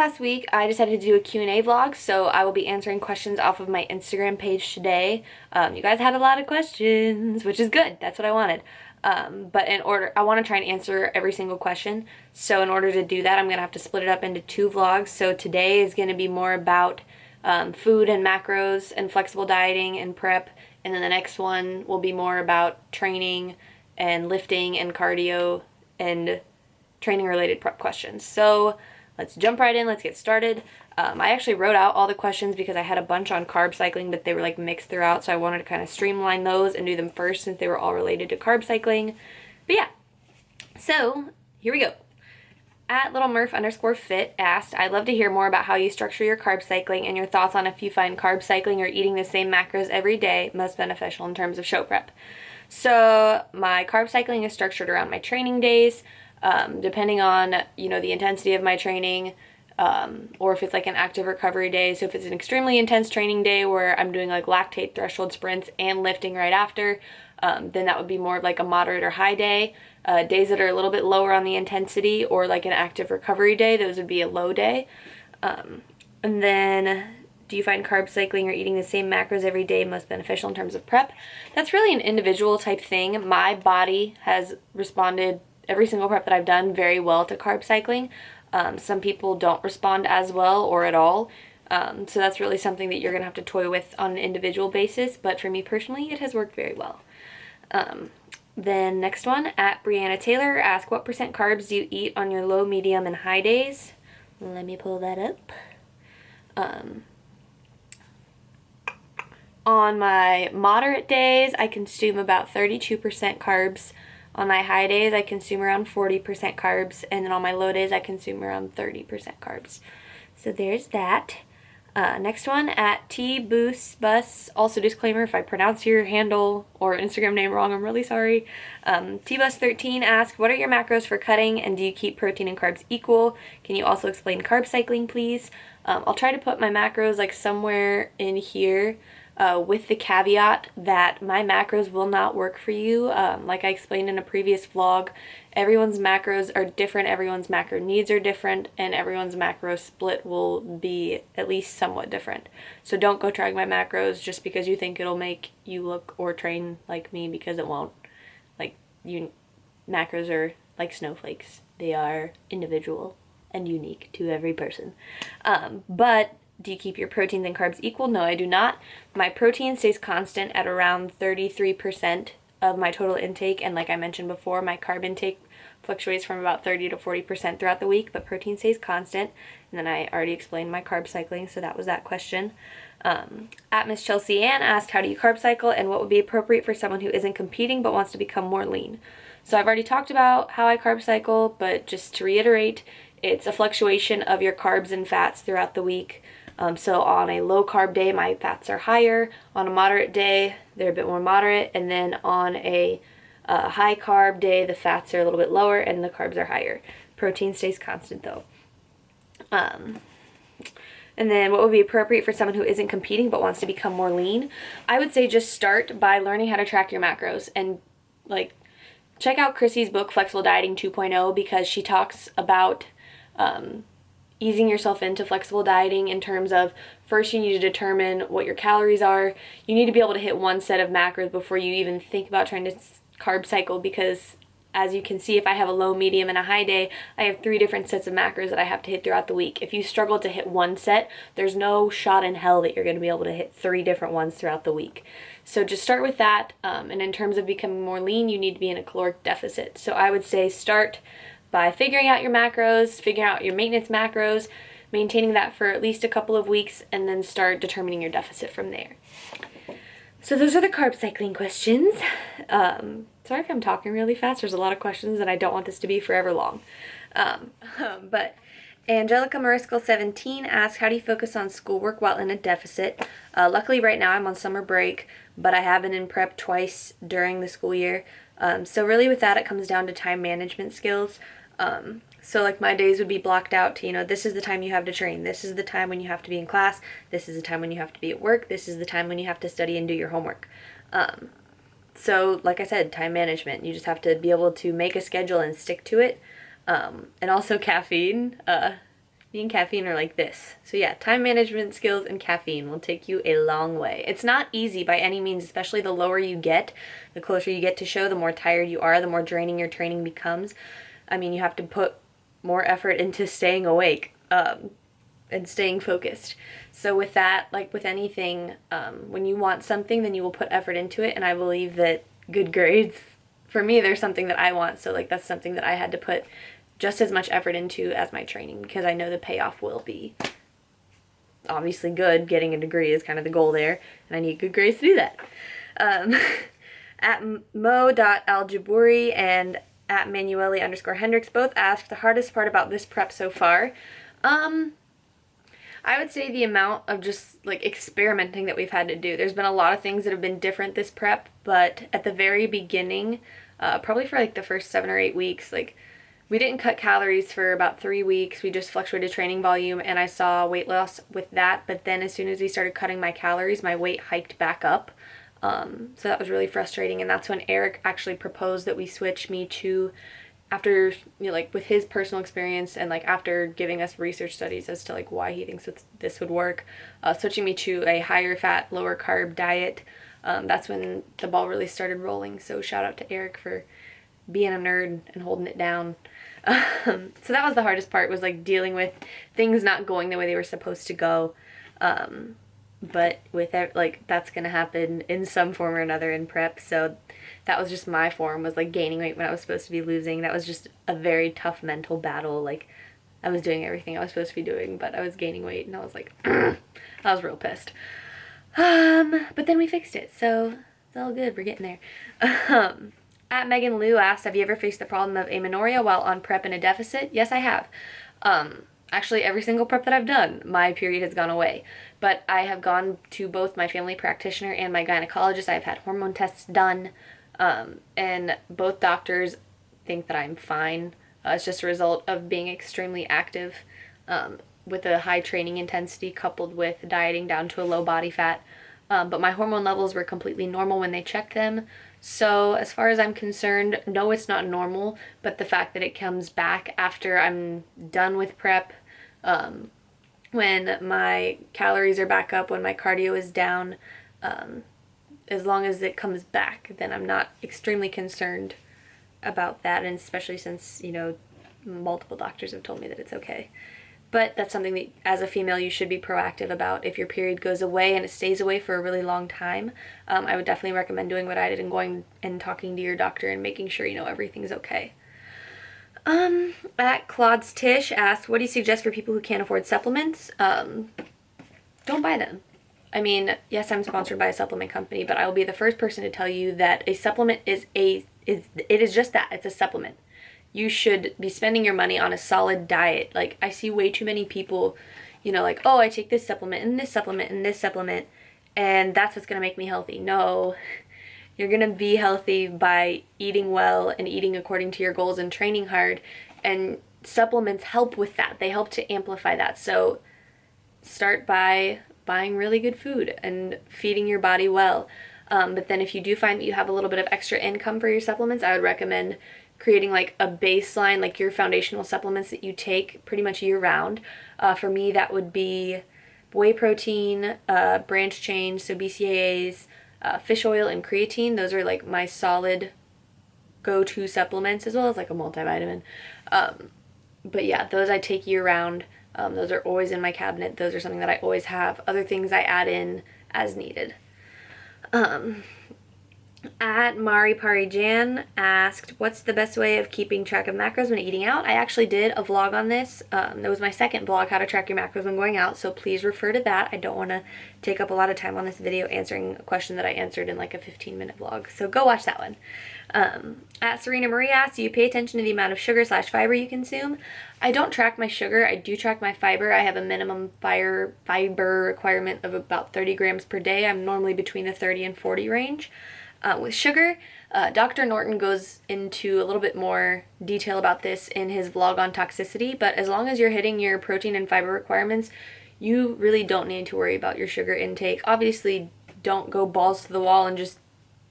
past week, I decided to do a Q&A vlog, so I will be answering questions off of my Instagram page today. You guys had a lot of questions, which is good. That's what I wanted. But I want to try and answer every single question. So in order to do that, I'm going to have to split it up into 2 vlogs. So today is going to be more about food and macros and flexible dieting and prep. And then the next one will be more about training and lifting and cardio and training related prep questions. So let's jump right in. Let's get started. I actually wrote out all the questions because I had a bunch on carb cycling, but they were like mixed throughout. So I wanted to kind of streamline those and do them first since they were all related to carb cycling. But yeah, so here we go. At @littlemurph_fit asked, I'd love to hear more about how you structure your carb cycling and your thoughts on if you find carb cycling or eating the same macros every day most beneficial in terms of show prep. So my carb cycling is structured around my training days, depending on, the intensity of my training, or if it's like an active recovery day. So if it's an extremely intense training day where I'm doing like lactate threshold sprints and lifting right after, then that would be more of like a moderate or high day. Days that are a little bit lower on the intensity or like an active recovery day, those would be a low day. And then, do you find carb cycling or eating the same macros every day most beneficial in terms of prep? That's really an individual type thing. My body has responded every single prep that I've done very well to carb cycling. Some people don't respond as well or at all. So that's really something that you're going to have to toy with on an individual basis. But for me personally, it has worked very well. Then next one, at Brianna Taylor, ask what % carbs do you eat on your low, medium, and high days? Let me pull that up. On my moderate days, I consume about 32% carbs. On my high days, I consume around 40% carbs. And then on my low days, I consume around 30% carbs. So there's that. Next one, at TBoostBus, also disclaimer, if I pronounce your handle or Instagram name wrong, I'm really sorry. TBus13 asks, what are your macros for cutting and do you keep protein and carbs equal? Can you also explain carb cycling, please? I'll try to put my macros like somewhere in here, with the caveat that my macros will not work for you. Like I explained in a previous vlog, everyone's macros are different, everyone's macro needs are different, and everyone's macro split will be at least somewhat different. So don't go trying my macros just because you think it'll make you look or train like me, because it won't. Macros are like snowflakes. They are individual and unique to every person. But do you keep your proteins and carbs equal? No, I do not. My protein stays constant at around 33% of my total intake, and like I mentioned before, my carb intake fluctuates from about 30 to 40% throughout the week, but protein stays constant. And then I already explained my carb cycling, so that was that question. At Miss Chelsea Ann asked, how do you carb cycle and what would be appropriate for someone who isn't competing but wants to become more lean? So I've already talked about how I carb cycle, but just to reiterate, it's a fluctuation of your carbs and fats throughout the week. So on a low carb day, my fats are higher. On a moderate day, they're a bit more moderate. And then on a high carb day, the fats are a little bit lower and the carbs are higher. Protein stays constant though. And then what would be appropriate for someone who isn't competing but wants to become more lean? I would say just start by learning how to track your macros and check out Krissy's book, Flexible Dieting 2.0, because she talks about easing yourself into flexible dieting in terms of, first you need to determine what your calories are. You need to be able to hit one set of macros before you even think about trying to carb cycle, because as you can see, if I have a low, medium, and a high day, I have 3 different sets of macros that I have to hit throughout the week. If you struggle to hit one set, there's no shot in hell that you're going to be able to hit 3 different ones throughout the week. So just start with that. And in terms of becoming more lean, you need to be in a caloric deficit. So I would say start by figuring out your macros, figuring out your maintenance macros, maintaining that for at least a couple of weeks, and then start determining your deficit from there. So those are the carb cycling questions. Sorry if I'm talking really fast. There's a lot of questions and I don't want this to be forever long. But Angelica Mariscal 17 asks, how do you focus on schoolwork while in a deficit? Luckily right now I'm on summer break, but I have been in prep twice during the school year. So really with that, it comes down to time management skills. So like my days would be blocked out to, this is the time you have to train. This is the time when you have to be in class. This is the time when you have to be at work. This is the time when you have to study and do your homework. So like I said, time management. You just have to be able to make a schedule and stick to it. And also caffeine. Me and caffeine are like this. So yeah, time management skills and caffeine will take you a long way. It's not easy by any means, especially the lower you get, the closer you get to show, the more tired you are, the more draining your training becomes. I mean, you have to put more effort into staying awake and staying focused. So with that, like with anything, when you want something, then you will put effort into it. And I believe that good grades, for me, there's something that I want. So like that's something that I had to put just as much effort into as my training, because I know the payoff will be obviously good. Getting a degree is kind of the goal there, and I need good grades to do that. At mo.aljabouri and at Manueli_Hendricks both asked the hardest part about this prep so far. I would say the amount of just like experimenting that we've had to do. There's been a lot of things that have been different this prep, but at the very beginning, probably for like the first 7 or 8 weeks, like we didn't cut calories for about 3 weeks. We just fluctuated training volume, and I saw weight loss with that. But then as soon as we started cutting my calories, my weight hiked back up. So that was really frustrating, and that's when Eric actually proposed that we switch me to, after, you know, like with his personal experience and like after giving us research studies as to like why he thinks this would work, switching me to a higher fat, lower carb diet. That's when the ball really started rolling. So shout out to Eric for being a nerd and holding it down. So that was the hardest part, was like dealing with things not going the way they were supposed to go. But with it, like that's gonna happen in some form or another in prep. So that was just my form, was like gaining weight when I was supposed to be losing. That was just a very tough mental battle. Like I was doing everything I was supposed to be doing, but I was gaining weight, and I was like, I was real pissed. But then we fixed it, so it's all good. We're getting there. At Megan Lou asked, have you ever faced the problem of amenorrhea while on prep in a deficit? Yes, I have. Actually, every single prep that I've done, my period has gone away. But I have gone to both my family practitioner and my gynecologist. I've had hormone tests done, and both doctors think that I'm fine. It's just a result of being extremely active with a high training intensity coupled with dieting down to a low body fat. But my hormone levels were completely normal when they checked them. So as far as I'm concerned, no, it's not normal, but the fact that it comes back after I'm done with prep, when my calories are back up, when my cardio is down, as long as it comes back, then I'm not extremely concerned about that, and especially since, you know, multiple doctors have told me that it's okay. But that's something that, as a female, you should be proactive about. If your period goes away and it stays away for a really long time, I would definitely recommend doing what I did and going and talking to your doctor and making sure you know everything's okay. At Claude's Tish asked, what do you suggest for people who can't afford supplements? Don't buy them. I mean, yes, I'm sponsored by a supplement company, but I will be the first person to tell you that a supplement is just that. It's a supplement. You should be spending your money on a solid diet. Like, I see way too many people, you know, like, oh, I take this supplement and this supplement and this supplement, and that's what's going to make me healthy. No, you're going to be healthy by eating well and eating according to your goals and training hard, and supplements help with that. They help to amplify that. So start by buying really good food and feeding your body well. But then if you do find that you have a little bit of extra income for your supplements, I would recommend creating like a baseline, like your foundational supplements that you take pretty much year round. For me, that would be whey protein, branch chain, so BCAAs, fish oil, and creatine. Those are like my solid go-to supplements, as well as like a multivitamin. But yeah, those I take year round. Those are always in my cabinet. Those are something that I always have. Other things I add in as needed. At Mari Parijan asked, what's the best way of keeping track of macros when eating out? I actually did a vlog on this. That was my second vlog, how to track your macros when going out, so please refer to that. I don't want to take up a lot of time on this video answering a question that I answered in like a 15-minute vlog, so go watch that one. At Serena Marie asked, do you pay attention to the amount of sugar/fiber you consume? I don't track my sugar. I do track my fiber. I have a minimum fiber requirement of about 30 grams per day. I'm normally between the 30 and 40 range. With sugar, Dr. Norton goes into a little bit more detail about this in his vlog on toxicity, but as long as you're hitting your protein and fiber requirements, you really don't need to worry about your sugar intake. Obviously, don't go balls to the wall and just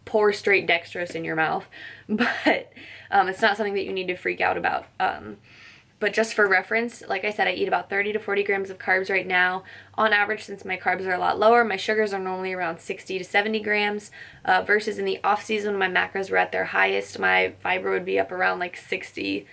pour straight dextrose in your mouth, but it's not something that you need to freak out about. But But just for reference, like I said, I eat about 30 to 40 grams of carbs right now. On average, since my carbs are a lot lower, my sugars are normally around 60 to 70 grams, versus in the off season when my macros were at their highest, my fiber would be up around like 60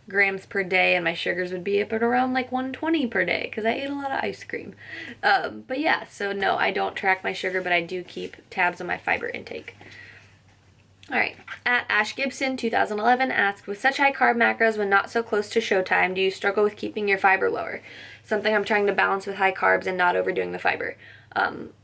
grams per day, and my sugars would be up at around like 120 per day because I ate a lot of ice cream. But yeah, so no, I don't track my sugar, but I do keep tabs on my fiber intake. All right, at Ash Gibson 2011 asked, with such high carb macros when not so close to showtime, do you struggle with keeping your fiber lower? Something I'm trying to balance with high carbs and not overdoing the fiber.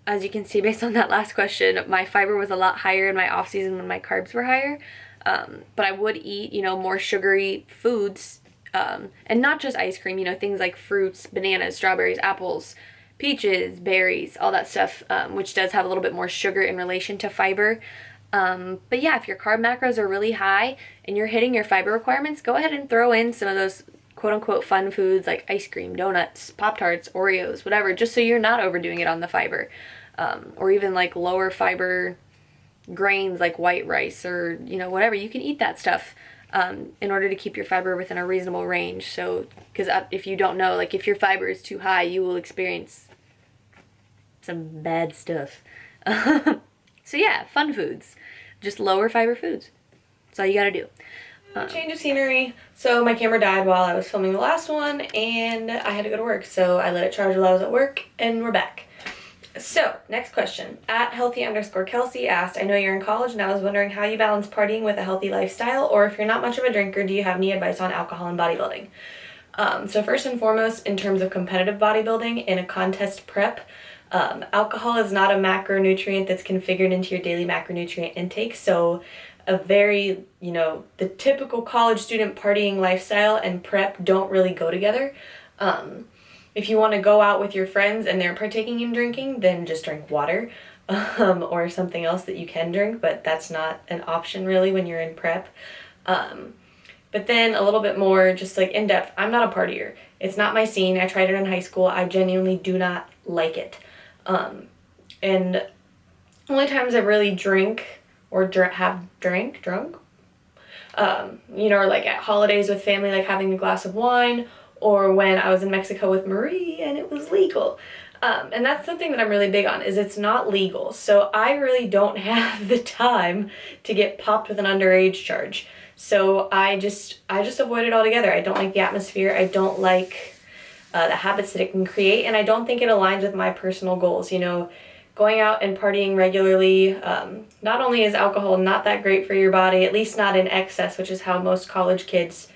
As you can see based on that last question, my fiber was a lot higher in my off season when my carbs were higher. But I would eat, more sugary foods, and not just ice cream, things like fruits, bananas, strawberries, apples, peaches, berries, all that stuff, which does have a little bit more sugar in relation to fiber. But yeah, if your carb macros are really high and you're hitting your fiber requirements, go ahead and throw in some of those quote unquote fun foods like ice cream, donuts, Pop-Tarts, Oreos, whatever, just so you're not overdoing it on the fiber. Or even like lower fiber grains like white rice or, whatever. You can eat that stuff in order to keep your fiber within a reasonable range. So, because if you don't know, like if your fiber is too high, you will experience some bad stuff. So yeah, fun foods. Just lower fiber foods. That's all you gotta do. Change of scenery. So my camera died while I was filming the last one and I had to go to work. So I let it charge while I was at work and we're back. So next question. At healthy_Kelsey asked, I know you're in college and I was wondering how you balance partying with a healthy lifestyle, or if you're not much of a drinker, do you have any advice on alcohol and bodybuilding? So first and foremost, in terms of competitive bodybuilding in a contest prep, alcohol is not a macronutrient that's configured into your daily macronutrient intake. So a very, the typical college student partying lifestyle and prep don't really go together. If you want to go out with your friends and they're partaking in drinking, then just drink water, or something else that you can drink, but that's not an option really when you're in prep. But then a little bit more just like in depth, I'm not a partier. It's not my scene. I tried it in high school. I genuinely do not like it. And only times I really drink or have drunk, or like at holidays with family, like having a glass of wine, or when I was in Mexico with Marie and it was legal. And that's something that I'm really big on, is it's not legal. So I really don't have the time to get popped with an underage charge. So I just avoid it altogether. I don't like the atmosphere. I don't like the habits that it can create, and I don't think it aligns with my personal goals. Going out and partying regularly, not only is alcohol not that great for your body, at least not in excess, which is how most college kids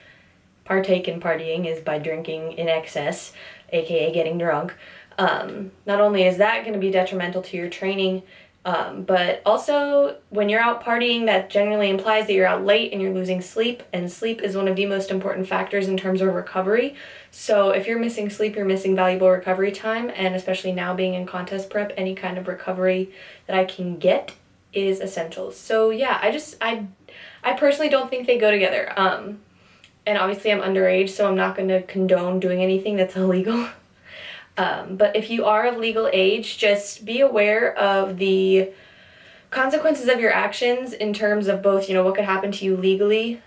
partake in partying, is by drinking in excess, aka getting drunk. Not only is that going to be detrimental to your training, but also when you're out partying, that generally implies that you're out late and you're losing sleep, and sleep is one of the most important factors in terms of recovery. So if you're missing sleep, you're missing valuable recovery time, and especially now being in contest prep, any kind of recovery that I can get is essential. So yeah, I personally don't think they go together. And obviously I'm underage, so I'm not going to condone doing anything that's illegal. But if you are of legal age, just be aware of the consequences of your actions in terms of both, what could happen to you legally,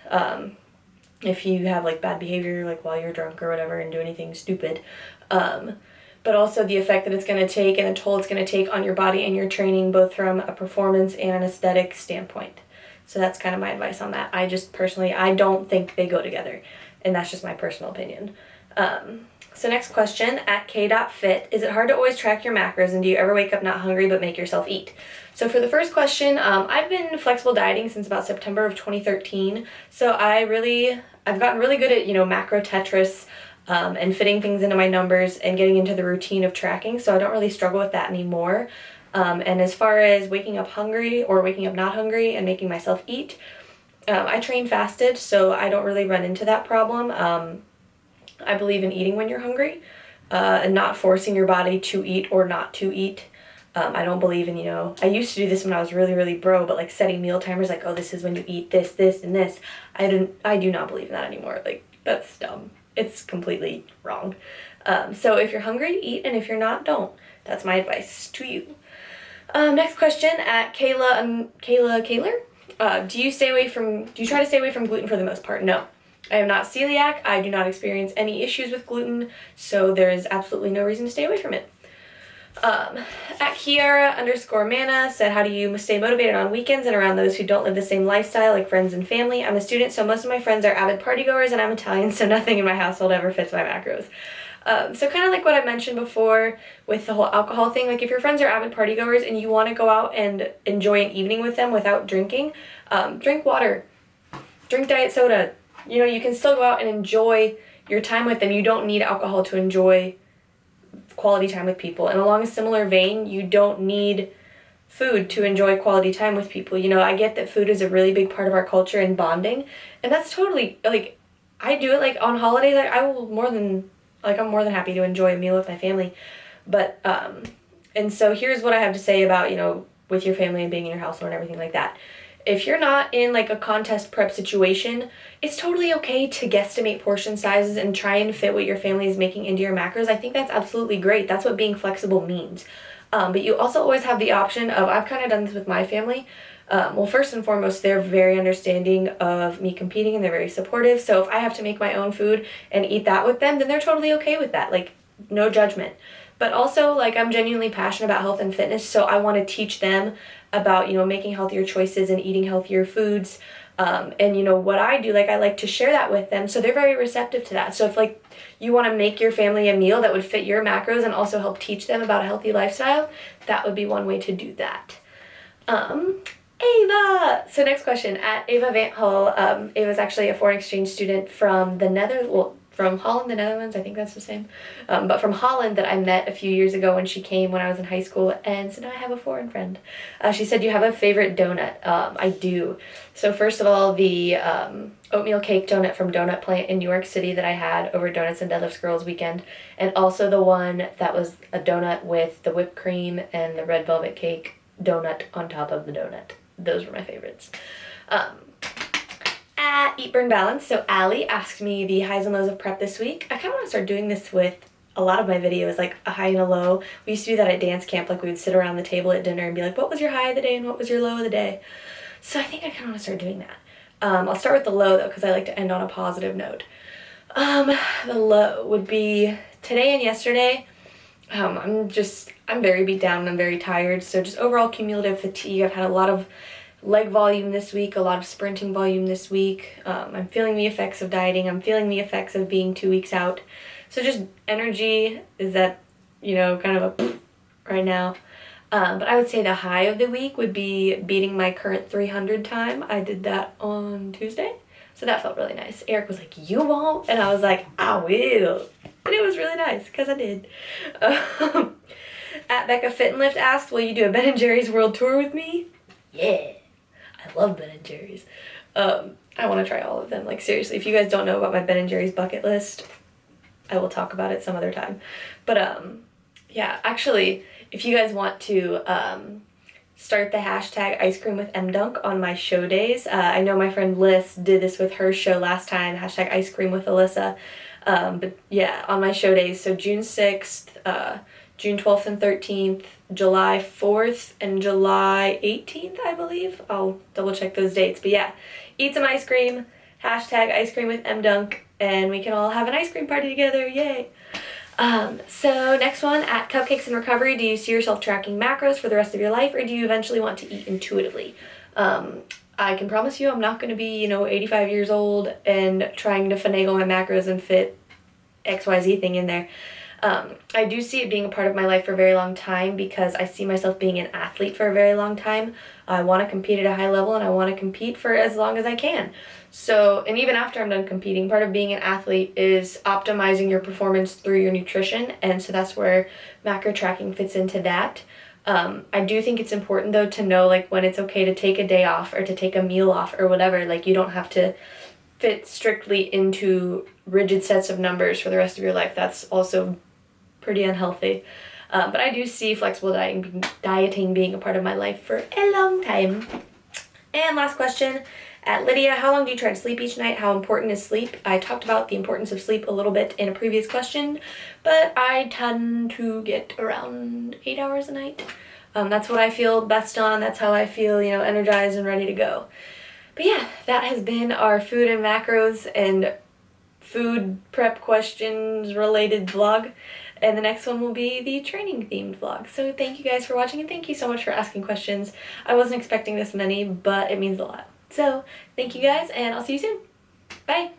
if you have like bad behavior, like while you're drunk or whatever and do anything stupid, but also the effect that it's going to take and the toll it's going to take on your body and your training, both from a performance and an aesthetic standpoint. So that's kind of my advice on that. I just personally, I don't think they go together, and that's just my personal opinion. So next question, at k.fit, is it hard to always track your macros, and do you ever wake up not hungry but make yourself eat? So for the first question, I've been flexible dieting since about September of 2013, so I've gotten really good at, macro Tetris, and fitting things into my numbers and getting into the routine of tracking, so I don't really struggle with that anymore. And as far as waking up hungry or waking up not hungry and making myself eat, I train fasted, so I don't really run into that problem. I believe in eating when you're hungry, and not forcing your body to eat or not to eat. I don't believe in, I used to do this when I was really, really bro, but like setting meal timers, like, oh, this is when you eat this, this, and this. I do not believe in that anymore. Like, that's dumb. It's completely wrong. So if you're hungry, eat, and if you're not, don't. That's my advice to you. Next question, at Kayla Kaler. Do you try to stay away from gluten for the most part? No. I am not celiac. I do not experience any issues with gluten, so there is absolutely no reason to stay away from it. At Kiara_Mana said, how do you stay motivated on weekends and around those who don't live the same lifestyle, like friends and family? I'm a student, so most of my friends are avid partygoers, and I'm Italian, so nothing in my household ever fits my macros. So kind of like what I mentioned before with the whole alcohol thing, like if your friends are avid partygoers and you want to go out and enjoy an evening with them without drinking, drink water, drink diet soda. You know, you can still go out and enjoy your time with them. You don't need alcohol to enjoy quality time with people. And along a similar vein, you don't need food to enjoy quality time with people. You know, I get that food is a really big part of our culture and bonding, and that's totally, like, I do it, like, on holidays, like, I'm more than happy to enjoy a meal with my family. But, and so here's what I have to say about, you know, with your family and being in your household and everything like that. If you're not in, like, a contest prep situation, it's totally okay to guesstimate portion sizes and try and fit what your family is making into your macros. I think that's absolutely great. That's what being flexible means. But you also always have the option of, I've kind of done this with my family. Well, first and foremost, they're very understanding of me competing and they're very supportive. So if I have to make my own food and eat that with them, then they're totally okay with that. Like, no judgment. But also, like, I'm genuinely passionate about health and fitness, so I want to teach them about, you know, making healthier choices and eating healthier foods. And, you know, what I do, like, I like to share that with them, so they're very receptive to that. So if, like, you want to make your family a meal that would fit your macros and also help teach them about a healthy lifestyle, that would be one way to do that. Ava! So next question, at Ava Van Hull. Ava's actually a foreign exchange student from the from Holland, the Netherlands, I think that's the same. But from Holland, that I met a few years ago when she came when I was in high school, and so now I have a foreign friend. She said, do you have a favorite donut? I do. So first of all, the oatmeal cake donut from Donut Plant in New York City that I had over Donuts and Deadlifts Girls Weekend, and also the one that was a donut with the whipped cream and the red velvet cake donut on top of the donut. Those were my favorites. At Eat Burn Balance, so Allie asked me the highs and lows of prep this week. I kind of want to start doing this with a lot of my videos, like a high and a low. We used to do that at dance camp, like we would sit around the table at dinner and be like, what was your high of the day and what was your low of the day? So I think I kind of want to start doing that. I'll start with the low, though, because I like to end on a positive note. The low would be today and yesterday. I'm very beat down and I'm very tired, so just overall cumulative fatigue. I've had a lot of leg volume this week, a lot of sprinting volume this week. I'm feeling the effects of dieting. I'm feeling the effects of being 2 weeks out. So just energy is at, you know, kind of a right now. But I would say the high of the week would be beating my current 300 time. I did that on Tuesday, so that felt really nice. Eric was like, you won't? And I was like, I will. And it was really nice, because I did. At Becca Fit and Lift asked, will you do a Ben & Jerry's World Tour with me? Yeah. I love Ben & Jerry's. I want to try all of them. Like, seriously, if you guys don't know about my Ben & Jerry's bucket list, I will talk about it some other time. But, yeah, actually, if you guys want to start the hashtag ice cream with MDunk on my show days, I know my friend Liz did this with her show last time, hashtag ice cream with Alyssa. But, yeah, on my show days, so June 6th, June 12th and 13th, July 4th, and July 18th, I believe. I'll double check those dates. But yeah, eat some ice cream, hashtag ice cream with MDunk, and we can all have an ice cream party together. Yay! So next one, at Cupcakes in Recovery, do you see yourself tracking macros for the rest of your life, or do you eventually want to eat intuitively? I can promise you I'm not going to be, 85 years old and trying to finagle my macros and fit XYZ thing in there. I do see it being a part of my life for a very long time because I see myself being an athlete for a very long time. I want to compete at a high level and I want to compete for as long as I can. So, and even after I'm done competing, part of being an athlete is optimizing your performance through your nutrition, and so that's where macro tracking fits into that. I do think it's important, though, to know, like, when it's okay to take a day off or to take a meal off or whatever. Like, you don't have to fit strictly into rigid sets of numbers for the rest of your life. That's also pretty unhealthy. But I do see flexible dieting being a part of my life for a long time. And last question, at Lydia, how long do you try to sleep each night? How important is sleep? I talked about the importance of sleep a little bit in a previous question, but I tend to get around 8 hours a night. That's what I feel best on. That's how I feel, energized and ready to go. But yeah, that has been our food and macros and food prep questions related vlog. And the next one will be the training themed vlog. So thank you guys for watching, and thank you so much for asking questions. I wasn't expecting this many, but it means a lot. So thank you guys, and I'll see you soon. Bye!